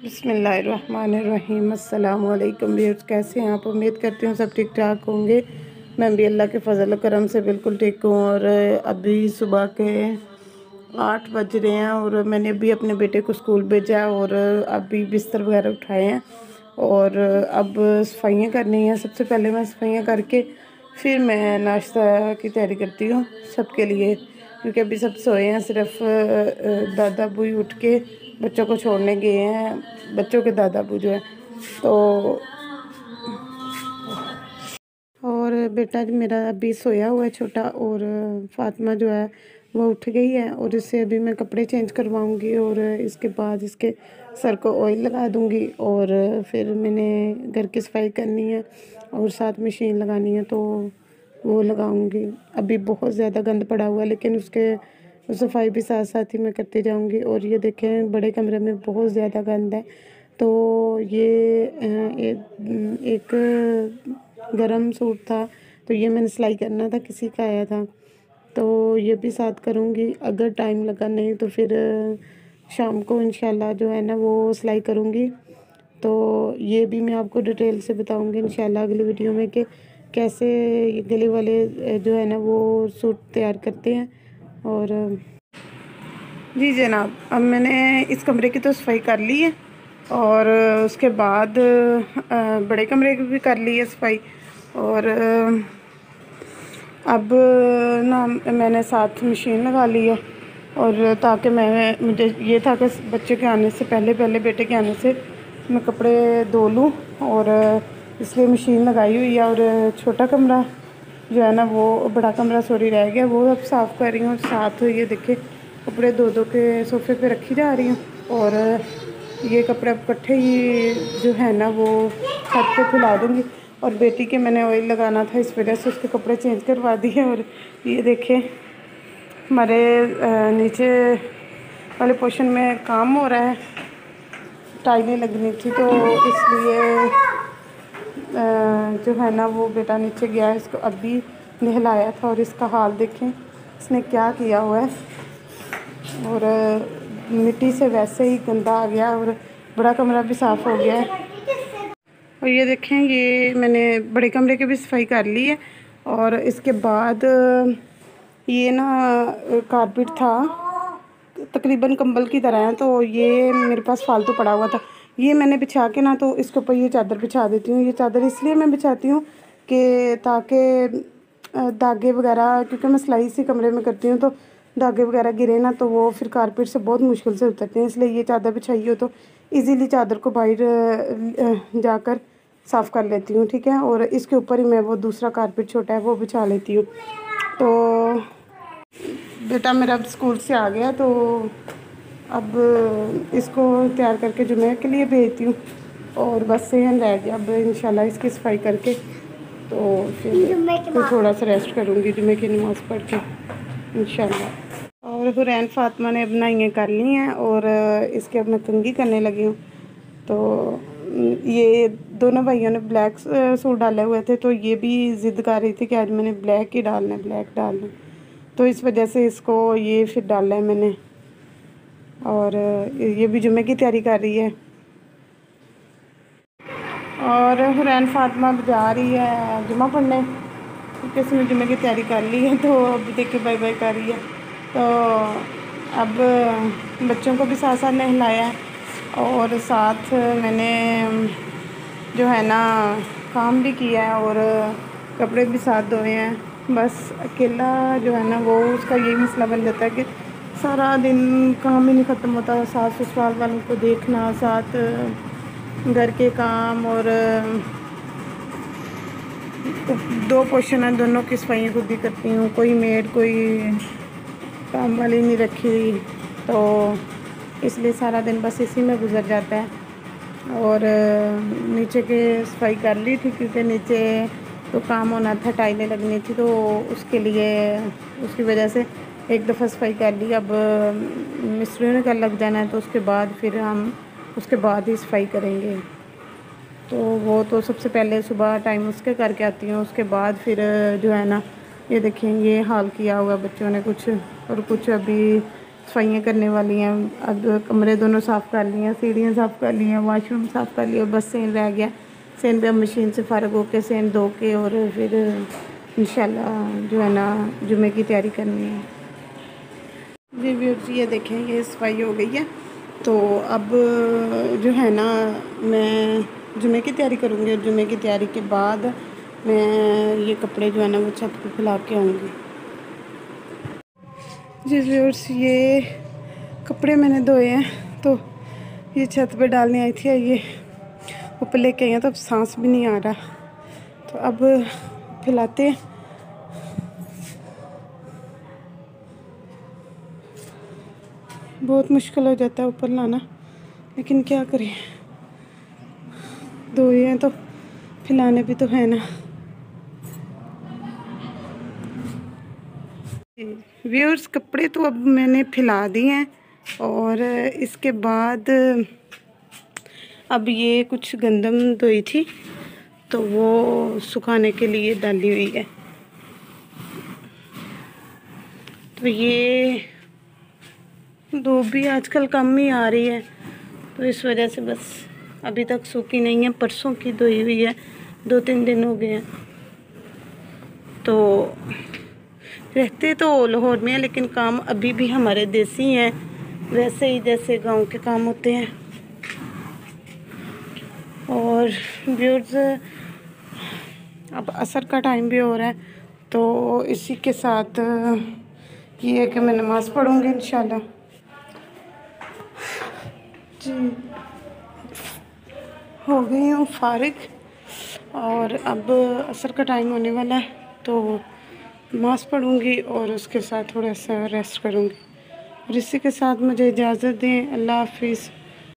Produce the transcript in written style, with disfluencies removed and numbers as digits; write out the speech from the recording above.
बिस्मिल्लाहिर्रहमानिर्रहीम। अस्सलाम वालेकुम व्यूअर्स, कैसे हैं आप? उम्मीद करती हूँ सब ठीक ठाक होंगे। मैं भी अल्लाह के फ़ज़ल करम से बिल्कुल ठीक हूँ। और अभी सुबह के 8 बज रहे हैं और मैंने अभी अपने बेटे को स्कूल भेजा और अभी बिस्तर वगैरह उठाए हैं और अब सफाइयाँ करनी हैं। सबसे पहले मैं सफाइयाँ करके फिर मैं नाश्ता की तैयारी करती हूँ सबके लिए, क्योंकि अभी सब सोए हैं। सिर्फ दादा अबू उठ के बच्चों को छोड़ने गए हैं, बच्चों के दादा अबू जो है। तो और बेटा मेरा अभी सोया हुआ है छोटा, और फातिमा जो है वो उठ गई है और इससे अभी मैं कपड़े चेंज करवाऊंगी और इसके बाद इसके सर को ऑयल लगा दूंगी और फिर मैंने घर की सफाई करनी है और साथ मशीन लगानी है तो वो लगाऊंगी। अभी बहुत ज़्यादा गंद पड़ा हुआ है, लेकिन उसके सफाई भी साथ साथ ही मैं करती जाऊंगी। और ये देखें, बड़े कमरे में बहुत ज़्यादा गंद है। तो ये एक गरम सूट था, तो ये मैंने सिलाई करना था, किसी का आया था, तो ये भी साथ करूँगी। अगर टाइम लगा नहीं तो फिर शाम को इंशाल्लाह जो है ना वो सिलाई करूँगी। तो ये भी मैं आपको डिटेल से बताऊँगी इंशाल्लाह अगली वीडियो में कि कैसे ये गले वाले जो है ना वो सूट तैयार करते हैं। और जी जनाब, अब मैंने इस कमरे की तो सफाई कर ली है और उसके बाद बड़े कमरे की भी कर ली है सफाई। और अब ना मैंने साथ मशीन लगा ली है और ताकि मुझे ये था कि बच्चे के आने से पहले बेटे के आने से मैं कपड़े धो लूँ, और इसलिए मशीन लगाई हुई है। और छोटा कमरा जो है ना वो बड़ा कमरा सॉरी रह गया, वो अब साफ़ कर रही हूँ। साथ ये देखिए कपड़े धो के सोफ़े पे रखी जा रही हूँ और ये कपड़े अब इकट्ठे ही जो है ना वो छत पे फैला दूँगी। और बेटी के मैंने ऑयल लगाना था, इस वजह से उसके कपड़े चेंज करवा दिए। और ये देखें हमारे नीचे वाले पोर्शन में काम हो रहा है, टाइलें लगनी थी, तो इसलिए जो है ना वो बेटा नीचे गया है, इसको अभी नहलाया था और इसका हाल देखें इसने क्या किया हुआ है। और मिट्टी से वैसे ही गंदा आ गया और बड़ा कमरा भी साफ़ हो गया है। और ये देखें, ये मैंने बड़े कमरे की भी सफाई कर ली है। और इसके बाद ये ना कारपेट था, तकरीबन कंबल की तरह है, तो ये मेरे पास फालतू पड़ा हुआ था। ये मैंने बिछा के ना तो इसके ऊपर ये चादर बिछा देती हूँ। ये चादर इसलिए मैं बिछाती हूँ कि ताकि धागे वगैरह, क्योंकि मैं सिलाई इसी कमरे में करती हूँ, तो धागे वगैरह गिरे ना तो वो फिर कारपेट से बहुत मुश्किल से उतरते हैं। इसलिए ये चादर बिछाई हो तो इजीली चादर को बाहर जाकर साफ़ कर लेती हूँ, ठीक है। और इसके ऊपर ही मैं वो दूसरा कारपेट छोटा है वो बिछा लेती हूँ। तो बेटा मेरा अब स्कूल से आ गया, तो अब इसको तैयार करके जुमे के लिए भेजती हूँ और बस सेहन रह गया। अब इंशाल्लाह इसकी सफाई करके तो फिर थोड़ा सा रेस्ट करूँगी जुमे की नमाज़ पढ़ के इंशाल्लाह। और हुरैन फातिमा ने बनाइयाँ कर ली हैं और इसके अब मैं कंघी करने लगी हूँ। तो ये दोनों भाइयों ने ब्लैक सूट डाले हुए थे, तो ये भी ज़िद कर रही थी कि आज मैंने ब्लैक ही डालना है, ब्लैक डालना है, तो इस वजह से इसको ये फिर डाला है मैंने। और ये भी जुमे की तैयारी कर रही है। और हुरैन फातिमा जा रही है जुमा पढ़ने, क्योंकि इसने जुमे की तैयारी कर ली है, तो अब देखिए बाय बाय कर रही है। तो अब बच्चों को भी साथ साथ नहलाया है और साथ मैंने जो है ना काम भी किया है और कपड़े भी साथ धोए हैं। बस अकेला जो है ना वो उसका यही मसला बन जाता है कि सारा दिन काम ही नहीं ख़त्म होता। सास ससुराल वालों को देखना, साथ घर के काम, और 2 पोर्शन है, दोनों की सफाइयाँ खुद ही करती हूँ। कोई मेड कोई काम वाली नहीं रखी, तो इसलिए सारा दिन बस इसी में गुजर जाता है। और नीचे की सफाई कर ली थी, क्योंकि नीचे तो काम होना था, टाइलें लगनी थी, तो उसके लिए उसकी वजह से एक दफ़ा सफाई कर ली। अब मिस्त्रियों ने कल लग जाना है, तो उसके बाद फिर हम उसके बाद ही सफाई करेंगे। तो वो तो सबसे पहले सुबह टाइम उसके करके आती हूँ, उसके बाद फिर जो है ना ये देखें ये हाल किया हुआ बच्चों ने कुछ, और कुछ अभी सफाइयाँ करने वाली हैं। अब कमरे दोनों साफ़ कर लिए हैं, सीढ़ियाँ साफ़ कर ली हैं, वाशरूम साफ़ कर लिया, बस सेन रह गया। सेन पे अब मशीन से फ़ारग होकर सेन धो के और फिर इंशाल्लाह जो है ना जुमे की तैयारी करनी है। जी व्यूअर्स, ये देखें, ये सफाई हो गई है। तो अब जो है ना मैं जुमे की तैयारी करूँगी और जुमे की तैयारी के बाद मैं ये कपड़े जो है ना वो छत पे फैला के आऊँगी। जी व्यूअर्स, ये कपड़े मैंने धोए हैं तो ये छत पे डालने आई थी, ये ऊपर लेके आई हैं तो अब सांस भी नहीं आ रहा, तो अब फैलाते हैं। बहुत मुश्किल हो जाता है ऊपर लाना, लेकिन क्या करें, धोए हैं तो फैलाने भी तो है ना। व्यूअर्स, कपड़े तो अब मैंने फैला दिए हैं और इसके बाद अब ये कुछ गंदम धोई थी तो वो सुखाने के लिए डाली हुई है। तो ये धूप भी आजकल कम ही आ रही है, तो इस वजह से बस अभी तक सूखी नहीं है। परसों की धोई हुई है, 2-3 दिन हो गए हैं। तो रहते तो लाहौर में है, लेकिन काम अभी भी हमारे देसी हैं, वैसे ही जैसे गांव के काम होते हैं। और व्यूअर्स, अब असर का टाइम भी हो रहा है, तो इसी के साथ ये है कि मैं नमाज़ पढ़ूँगी इंशाल्लाह। जी, हो गई हूँ फारिग और अब असर का टाइम होने वाला है, तो नमाज़ पढ़ूँगी और उसके साथ थोड़ा सा रेस्ट करूँगी। और इसी के साथ मुझे इजाज़त दें। अल्लाह हाफिज़।